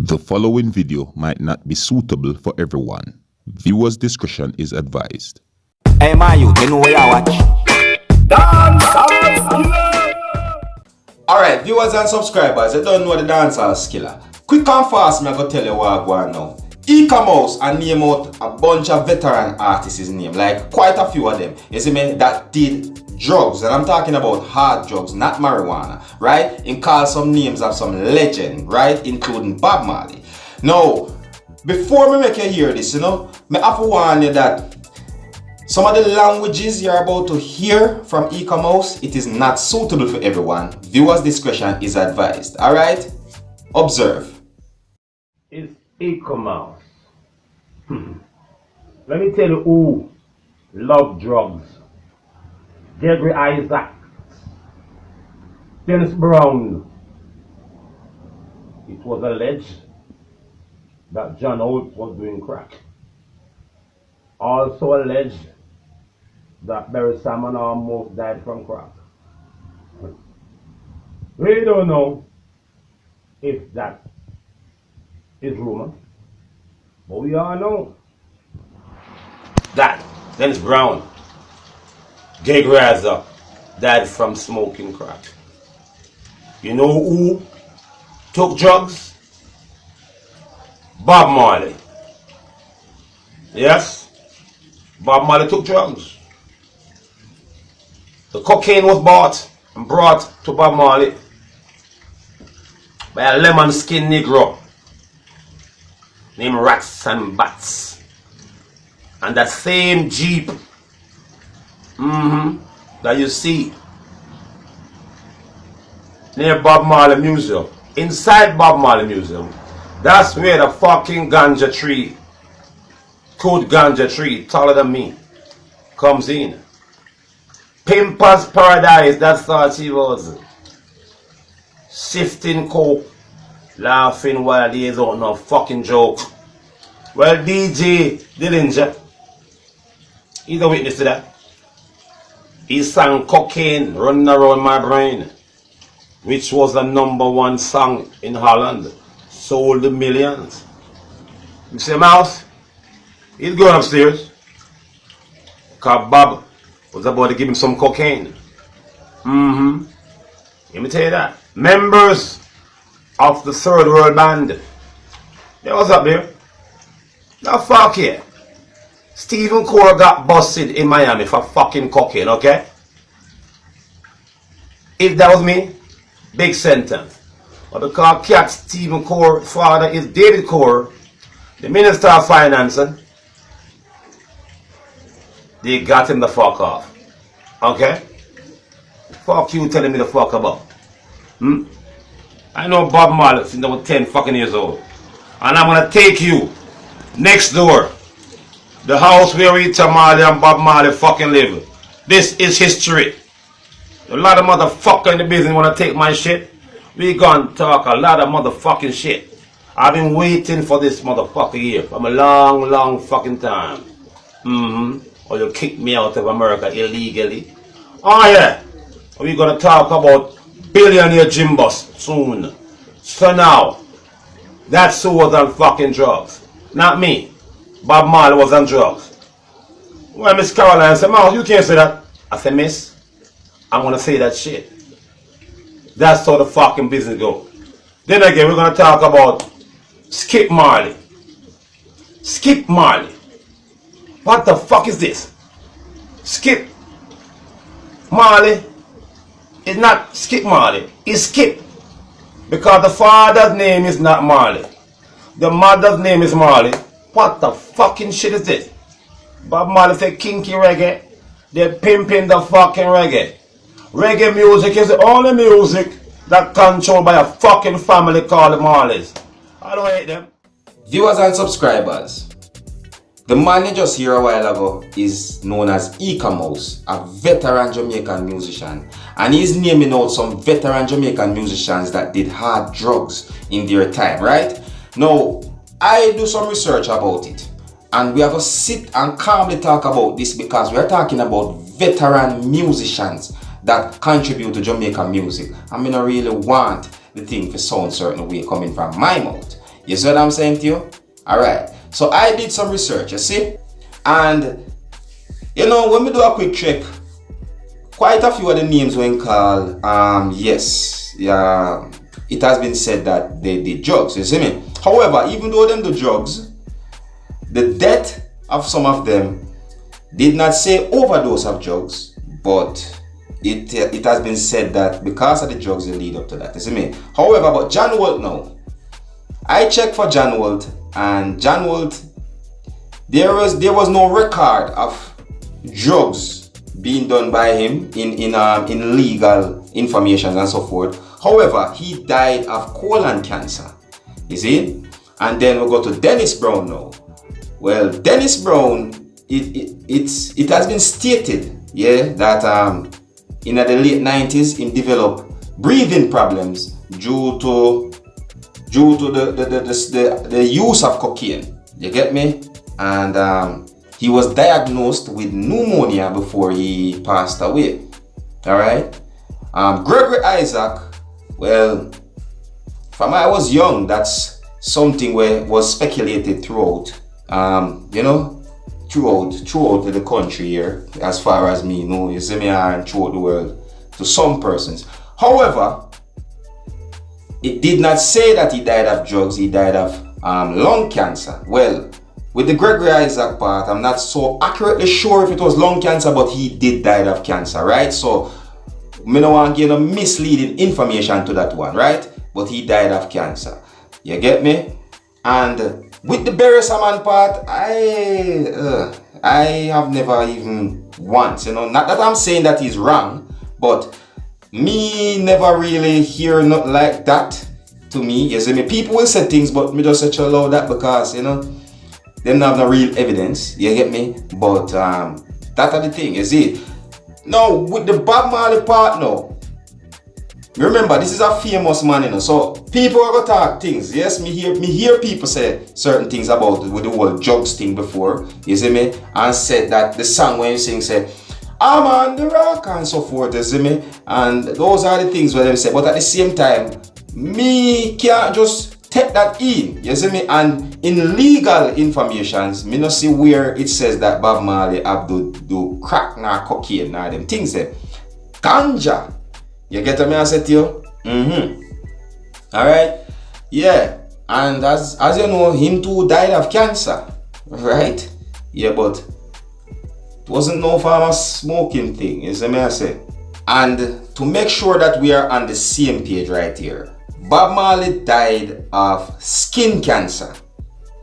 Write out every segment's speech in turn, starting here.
The following video might not be suitable for everyone. Viewers' discretion is advised. Hey man, you know where you watch? Dancehall. Alright, viewers and subscribers, you don't know the Dancehall. Quick and fast, me I go tell you what I go on now. Eek-A-Mouse and name out a bunch of veteran artists' name, like quite a few of them, you see me, that did drugs, and I'm talking about hard drugs, not marijuana, right? And call some names of some legend, right? Including Bob Marley. Now, before me make you hear this, me have to warn you that some of the languages you're about to hear from Eek-A-Mouse, it is not suitable for everyone. Viewers' discretion is advised. Alright? Observe. It's Eek-A-Mouse. Let me tell you who love drugs. Gregory Isaac, Dennis Brown. It was alleged that John Holt was doing crack. Also alleged that Barry Salmon almost died from crack. We don't know if that is rumor, but we all know that Dennis Brown, Gregory Isaac, died from smoking crack. You know who took drugs? Bob Marley. Yes, Bob Marley took drugs. The cocaine was bought and brought to Bob Marley by a lemon skinned Negro named Rats and Bats. And that same Jeep that you see near Bob Marley Museum, inside Bob Marley Museum, that's where the fucking ganja tree, code ganja tree, taller than me, comes in. Pimper's Paradise, that's all she was. Sifting coke, laughing while he is on no fucking joke. Well, DJ Dillinger, he's a witness to that. He sang Cocaine Running Around My Brain, which was the #1 song in Holland. Sold millions. You see Mouse? He's going upstairs. Because Bob was about to give him some cocaine. Let me tell you that. Members of the Third World Band, they was up there. Now fuck here. Stephen Core got busted in Miami for fucking cocaine, okay? If that was me, big sentence. But because Cat Stephen Core's father is David Core, the Minister of Finance, they got him the fuck off. Okay? Fuck you telling me the fuck about. I know Bob Marley since I was 10 fucking years old. And I'm gonna take you next door. The house where Rita Marley and Bob Marley fucking live. This is history. A lot of motherfuckers in the business want to take my shit. We gonna talk a lot of motherfucking shit. I've been waiting for this motherfucker here from a long fucking time. Or you kick me out of America illegally. Oh yeah. We gonna talk about billionaire Jim Boss soon. So now, that's who was on fucking drugs. Not me. Bob Marley was on drugs. Well, Miss Caroline said, "Mouse, you can't say that." I said, "Miss, I'm gonna say that shit." That's how the fucking business go. Then again, we're gonna talk about Skip Marley. Skip Marley. What the fuck is this? Skip Marley is not Skip Marley. It's Skip. Because the father's name is not Marley. The mother's name is Marley. What the fucking shit is this? Bob Marley said kinky reggae. They're pimping the fucking reggae. Reggae music is the only music that controlled by a fucking family called the Marleys. I don't hate them. Viewers and subscribers, the man you just heard a while ago is known as Eek-A-Mouse, a veteran Jamaican musician. And he's naming out some veteran Jamaican musicians that did hard drugs in their time, right? Now, I do some research about it. And we have to sit and calmly talk about this because we are talking about veteran musicians that contribute to Jamaican music. I mean, I really want the thing to sound certain way coming from my mouth. You see what I'm saying to you? Alright. So I did some research, you see? And you know, when we do a quick check, quite a few of the names when called, yes, yeah, it has been said that they did drugs, you see me? However, even though them do drugs, the death of some of them did not say overdose of drugs, but it has been said that because of the drugs they lead up to that, you see me? However, but John Walt now, I checked for John Walt, and John Walt, there was no record of drugs being done by him in legal information and so forth. However, he died of colon cancer, you see? And then we go to Dennis Brown now. Well, Dennis Brown, it has been stated, yeah, that in the late 90s he developed breathing problems due to the use of cocaine. You get me? And he was diagnosed with pneumonia before he passed away. Alright? Gregory Isaac, well, from I was young, that's something where was speculated throughout, you know, throughout the country here, as far as me know, you see me, and throughout the world, to some persons. However, it did not say that he died of drugs, he died of lung cancer. Well, with the Gregory Isaac part, I'm not so accurately sure if it was lung cancer, but he did die of cancer, right? So, I don't want to give no misleading information to that one, right? But he died of cancer. You get me? And with the Bury Salmon part, I have never even once, you know, not that I'm saying that he's wrong, but me never really hear nothing like that to me. You see me? People will say things, but me just say allow that because, you know, them have no real evidence. You get me? But that are the thing, you see. Now with the Bob Marley part now, remember this is a famous man, you know. So people are gonna talk things. Yes, me hear people say certain things about it with the whole drugs thing before. You see me? And said that the song when you sing say, I'm on the rock and so forth, you see me? And those are the things where them say. But at the same time, me can't just take that in, you see me? And in legal informations, me not see where it says that Bob Marley have do crack nor cocaine nor them things there. Ganja. You get what me I say to you? Alright? Yeah. And as you know, him too died of cancer. Right? Yeah, but it wasn't no farmer smoking thing, you see me I say. And to make sure that we are on the same page right here, Bob Marley died of skin cancer,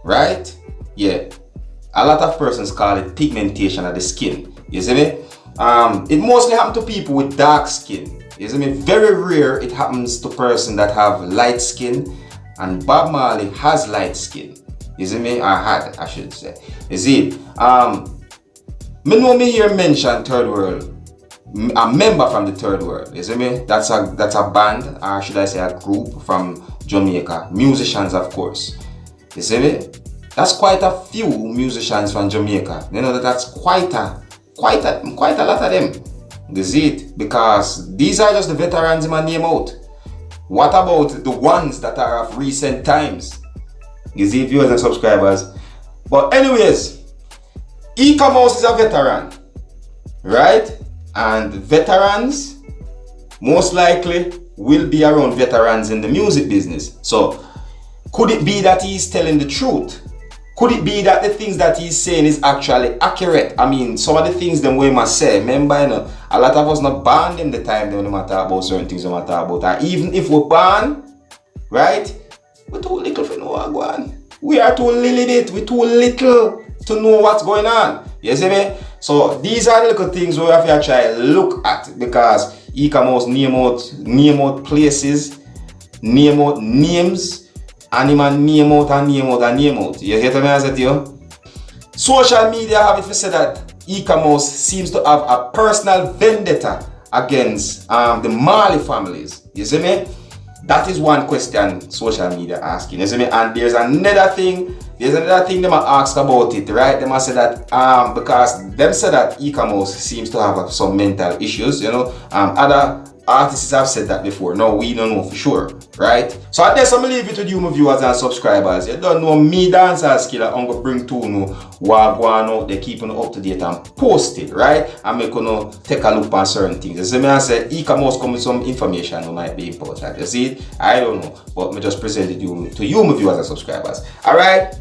right? Yeah, a lot of persons call it pigmentation of the skin, you see me? It mostly happens to people with dark skin, you see me? Very rare it happens to person that have light skin, and Bob Marley has light skin, you see me? I should say. You see, me know me here mention Third World, a member from the Third World, you see me? That's a band, or should I say a group from Jamaica, musicians of course, you see me? That's quite a few musicians from Jamaica, you know, that's quite a lot of them, you see it? Because these are just the veterans in my name out. What about the ones that are of recent times? You see, viewers and subscribers. But anyways, Eek-A-Mouse is a veteran, right? And veterans most likely will be around veterans in the music business. So could it be that he's telling the truth? Could it be that the things that he's saying is actually accurate? I mean, some of the things them we must say, remember, you know, a lot of us not born in the time when we talk about certain things we talk about. And even if we're born, right, we're too little for know what's going on. We are too little bit, we're too little to know what's going on. You see me? So these are the little things we have to try look at, because Eek-A-Mouse name out places, name out names, and him name out and name out and name out. You get what I say to you? Social media have it to say that Eek-A-Mouse seems to have a personal vendetta against the Marley families. You see me? That is one question social media asking. You see me? And there's another thing they might ask about it, right? They must say that because them say that Eek-A-Mouse seems to have some mental issues, you know. Other artists have said that before. No, we don't know for sure, right? So I guess I'm gonna leave it with you, my viewers and subscribers. You don't know me, Dancehall, I'm gonna bring to you what going out there, keeping up to date and post it, right? I'm gonna take a look at certain things. You see me, I said Eek-A-Mouse come with some information that might be important. You see it? I don't know, but I just presented you to you, my viewers and subscribers. Alright?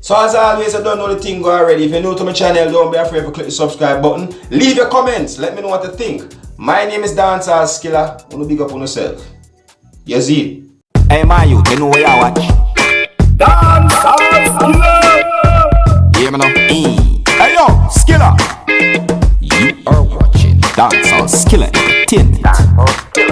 So as always, I don't know the thing already. If you're new to my channel, don't be afraid to click the subscribe button. Leave your comments. Let me know what you think. My name is Dancehall. Wanna big up on yourself. You see? Hey, my youth, you know where I watch? Dancehall. Hear me now? Hey, yo, Skilla. You are watching Dancehall Skilla Entertainment.